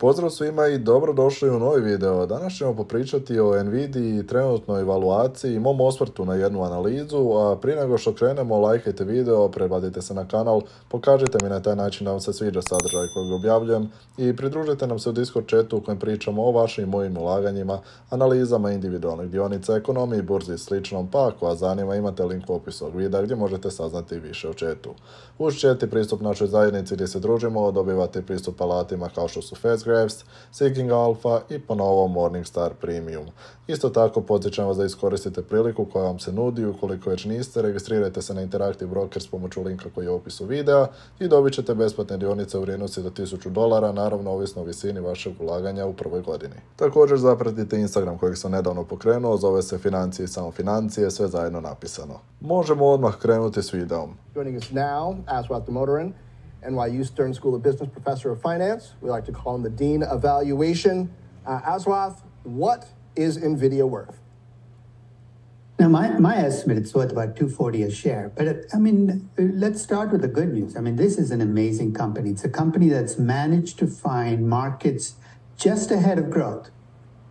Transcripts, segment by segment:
Pozdrav svima i dobrodošli u novi video. Danas ćemo popričati o Nvidiji, trenutnoj valuaciji, mom osvrtu na jednu analizu, a prije nego što krenemo, lajkajte video, pretplatite se na kanal, pokažite mi na taj način da vam se sviđa sadržaj kojeg objavljujem i pridružite nam se u Discord chatu u kojem pričamo o vašim i mojim ulaganjima, analizama individualnih dionica, ekonomiji, burzi i sličnom, pa ako vas zanima imate link u opisu ovog videa gdje možete saznati više o chatu. Uz chat i pristup našoj zajednici gdje se družimo, dobivate pristup alatima kao što su Fast Graphs, Seeking Alpha i po novom Morningstar Premium. Isto tako podsjećam vas da iskoristite priliku koja vam se nudi, ukoliko već niste, registrirajte se na Interactive Broker s pomoću linka koji je u opisu videa i dobit ćete besplatne dionice u vrijednosti do $1000, naravno ovisno o visini vašeg ulaganja u prvoj godini. Također zapratite Instagram kojeg sam nedavno pokrenuo, zove se Financije i samo financije, sve zajedno napisano. Možemo odmah krenuti s videom. Joining us now, Aswath Damodaran, NYU Stern School of Business Professor of Finance. We like to call him the Dean of Valuation. Aswath, what is Nvidia worth? Now, my estimate, it's worth about $240 a share. But I mean, let's start with the good news. I mean, this is an amazing company. It's a company that's managed to find markets just ahead of growth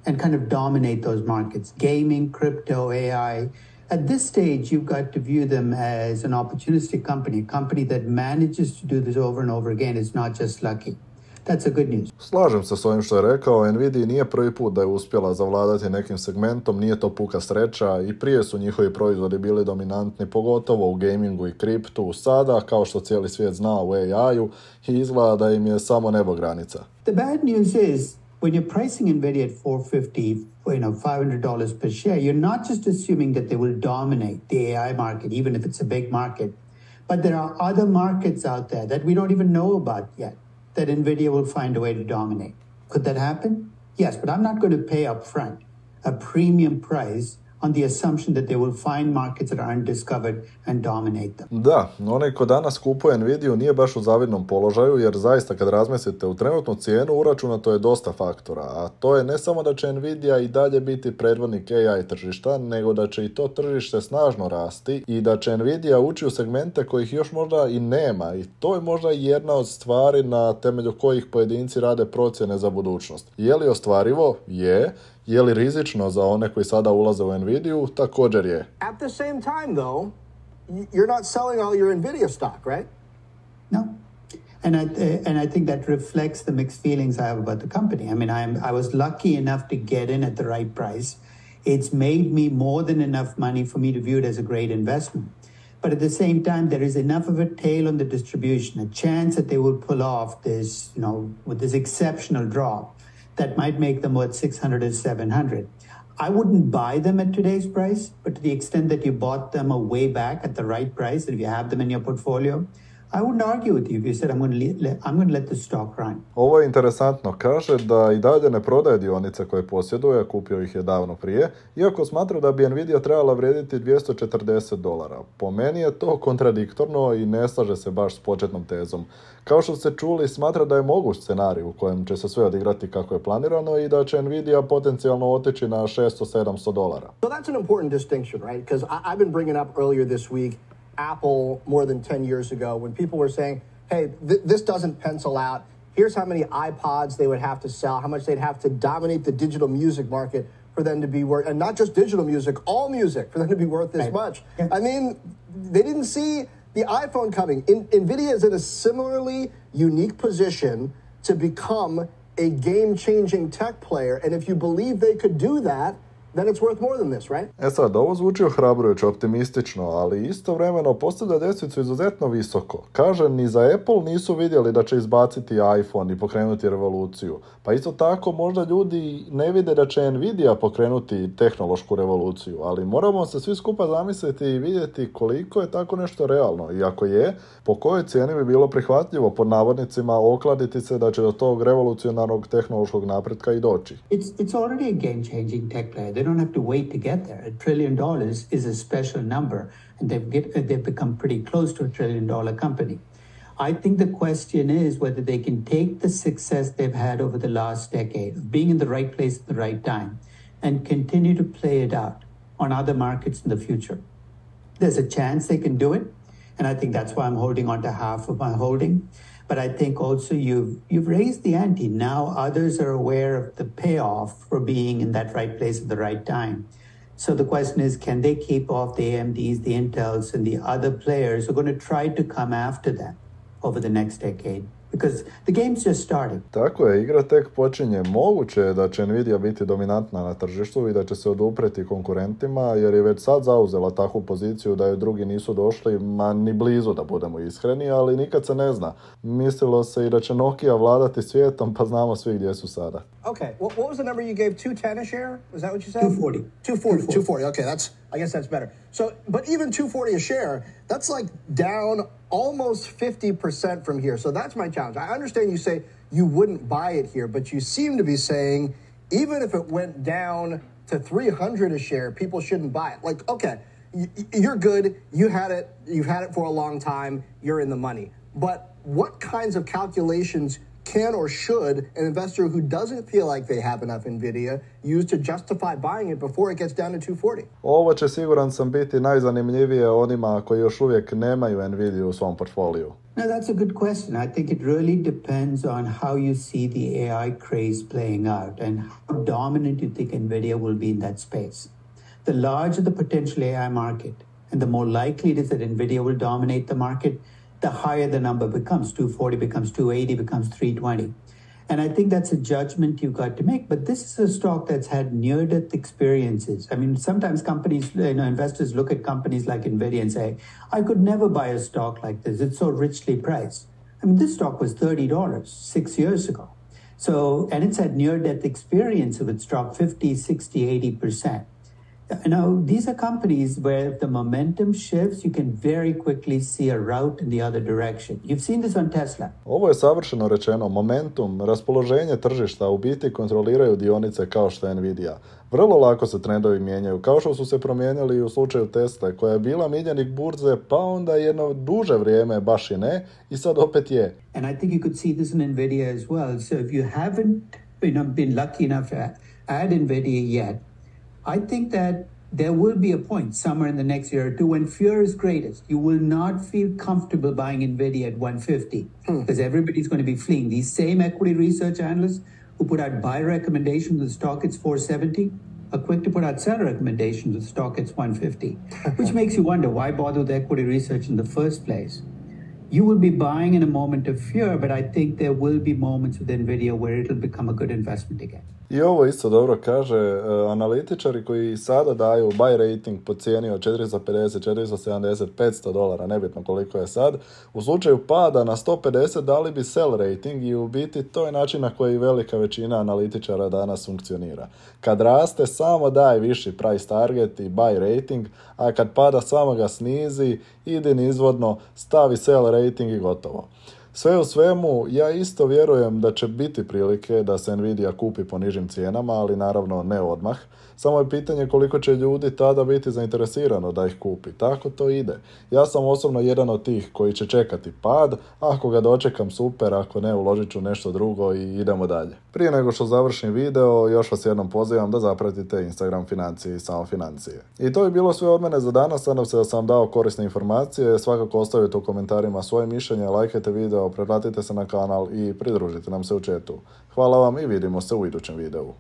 and kind of dominate those markets. Gaming, crypto, AI. At this stage, you've got to view them as an opportunistic company, a company that manages to do this over and over again. It's not just lucky. That's a good news. Slažem se s ovim što je rekao, Nvidia nije prvi put da je uspjela zavladati nekim segmentom, nije to puka sreća, i prije su njihovi proizvodi bili dominantni, pogotovo u gamingu i kriptu. Sada, kao što cijeli svijet zna, u AI-u, i izgleda da im je samo nebo granica. The bad news is, when you're pricing Nvidia at $450, $500 per share, you're not just assuming that they will dominate the AI market, even if it's a big market, but there are other markets out there that we don't even know about yet that Nvidia will find a way to dominate. Could that happen? Yes, but I'm not going to pay up front a premium price on the assumption that they will find markets that are undiscovered and dominate them. Da, onaj ko danas kupuje Nvidia nije baš u zavidnom položaju, jer zaista kad razmislite u trenutnu cijenu uračunato je dosta faktora, a to je ne samo da će Nvidia i dalje biti predvodnik AI tržišta, nego da će i to tržište snažno rasti i da će Nvidia ući u segmente kojih još možda i nema, i to je možda jedna od stvari na temelju kojih pojedinci rade procjene za budućnost. Je li ostvarivo? Je. Je li rizično za one koji sada ulaze u Nvidiju? Također je. At the same time, though, you're not selling all your Nvidia stock, right? No. And I think that reflects the mixed feelings I have about the company. I mean, I was lucky enough to get in at the right price. It's made me more than enough money for me to view it as a great investment. But at the same time, there is enough of a tail on the distribution, a chance that they will pull off this, with this exceptional drop that might make them worth 600 or 700. I wouldn't buy them at today's price, but to the extent that you bought them a way back at the right price, and if you have them in your portfolio, I wouldn't argue with you if you said I'm going to let the stock run. Ovo je interesantno. Kaže da i dalje ne prodaje dionice koje posjeduje, kupio ih je davno prije, iako smatra da bi Nvidia trebala vrijediti $240. Po meni je to kontradiktorno i ne slaže se baš s početnom tezom. Kao što ste čuli, smatra da je moguć scenarij u kojem će se sve odigrati kako je planirano i da će Nvidia potencijalno otići na $600-700. So that's an important distinction, right? Because I've been bringing up earlier this week Apple more than 10 years ago when people were saying, hey, this doesn't pencil out. Here's how many iPods they would have to sell, how much they'd have to dominate the digital music market for them to be worth, and not just digital music, all music, for them to be worth this much. Yeah. I mean, they didn't see the iPhone coming. Nvidia is in a similarly unique position to become a game-changing tech player, and if you believe they could do that, then it's worth more than this, right? Sad, ovo zvuči ohrabrujuće, optimistično, ali istovremeno postavlja ljestvicu izuzetno visoko. Kaže, ni za Apple nisu vidjeli da će izbaciti iPhone i pokrenuti revoluciju. Pa isto tako, možda ljudi ne vide da će Nvidia pokrenuti tehnološku revoluciju, ali moramo se svi skupa zamisliti i vidjeti koliko je tako nešto realno. I ako je, po kojoj cijeni bi bilo prihvatljivo, pod navodnicima, okladiti se da će do tog revolucionarnog tehnološkog napretka i doći. It's already a game-changing tech player. They don't have to wait to get there. $1 trillion is a special number, and they've become pretty close to $1 trillion company. I think the question is whether they can take the success they've had over the last decade of being in the right place at the right time and continue to play it out on other markets in the future. There's a chance they can do it, and I think that's why I'm holding on to half of my holding. But I think also you've raised the ante. Now others are aware of the payoff for being in that right place at the right time. So the question is, can they keep off the AMDs, the Intels, and the other players who are going to try to come after them over the next decade? Because the game's just starting. Tako je, igra tek počinje. Moguće je da će Nvidia biti dominantna na tržištu i da će se odupreti konkurentima, jer je već sad zauzela takvu poziciju da joj drugi nisu došli, ma ni blizu da budemo iskreni, ali nikad se ne zna. Mislilo se i da će Nokia vladati svijetom, pa znamo svi gdje su sada. Okay, what was the number you gave? 210 a share? Was that what you said? 240. 240. Okay, I guess that's better. So, but even 240 a share, that's like down almost 50% from here. So that's my challenge. I understand you say you wouldn't buy it here, but you seem to be saying even if it went down to 300 a share, people shouldn't buy it. Like, okay, you're good. You've had it for a long time. You're in the money. But what kinds of calculations can or should an investor who doesn't feel like they have enough Nvidia use to justify buying it before it gets down to 240? Ovo će, siguran sam, biti najzanimljivije onima koji još uvijek nemaju Nvidia u svom portfoliju. No, that's a good question. I think it really depends on how you see the AI craze playing out and how dominant you think Nvidia will be in that space. The larger the potential AI market and the more likely it is that Nvidia will dominate the market, the higher the number becomes. 240 becomes 280, becomes 320. And I think that's a judgment you've got to make. But this is a stock that's had near-death experiences. I mean, sometimes companies, investors look at companies like Nvidia and say, I could never buy a stock like this. It's so richly priced. I mean, this stock was $30 6 years ago. So, and it's had near-death experience of its drop 50, 60, 80%. Now, these are companies where if the momentum shifts, you can very quickly see a route in the other direction. You've seen this on Tesla. Ovo je savršeno rečeno. Momentum, raspoloženje tržišta u biti kontroliraju dionice kao što je Nvidia. Vrlo lako se trendovi mijenjaju, kao što su se promijenili i u slučaju Tesle, koja je bila miljenik burze, pa onda jedno duže vrijeme baš i ne, i sad opet je. And I think you could see this in Nvidia as well. So if you haven't been lucky enough to add Nvidia yet, I think that there will be a point somewhere in the next year or two when fear is greatest. You will not feel comfortable buying Nvidia at 150 because everybody's going to be fleeing. These same equity research analysts who put out buy recommendations with stock it's 470 are quick to put out sell recommendations with stock it's 150, which makes you wonder why bother with equity research in the first place. You will be buying in a moment of fear, but I think there will be moments with Nvidia where it'll become a good investment again. I ovo isto dobro kaže, analitičari koji sada daju buy rating po cijeni od 450, 470, $500, nebitno koliko je sad, u slučaju pada na 150 dali bi sell rating i u biti to je način na koji velika većina analitičara danas funkcionira. Kad raste samo daj viši price target i buy rating, a kad pada samo ga snizi, idi nizvodno, stavi sell rating i gotovo. Sve u svemu, ja isto vjerujem da će biti prilike da se Nvidia kupi po nižim cijenama, ali naravno ne odmah. Samo je pitanje koliko će ljudi tada biti zainteresirano da ih kupi. Tako to ide. Ja sam osobno jedan od tih koji će čekati pad, ako ga dočekam super, ako ne uložit ću nešto drugo i idemo dalje. Prije nego što završim video, još vas jednom pozivam da zapratite Instagram financije i samo financije. I to je bilo sve od mene za danas, nadam se da sam vam dao korisne informacije, svakako ostavite u komentarima svoje mišljenje, lajkajte video, pretplatite se na kanal i pridružite nam se u chatu. Hvala vam i vidimo se u idućem videu.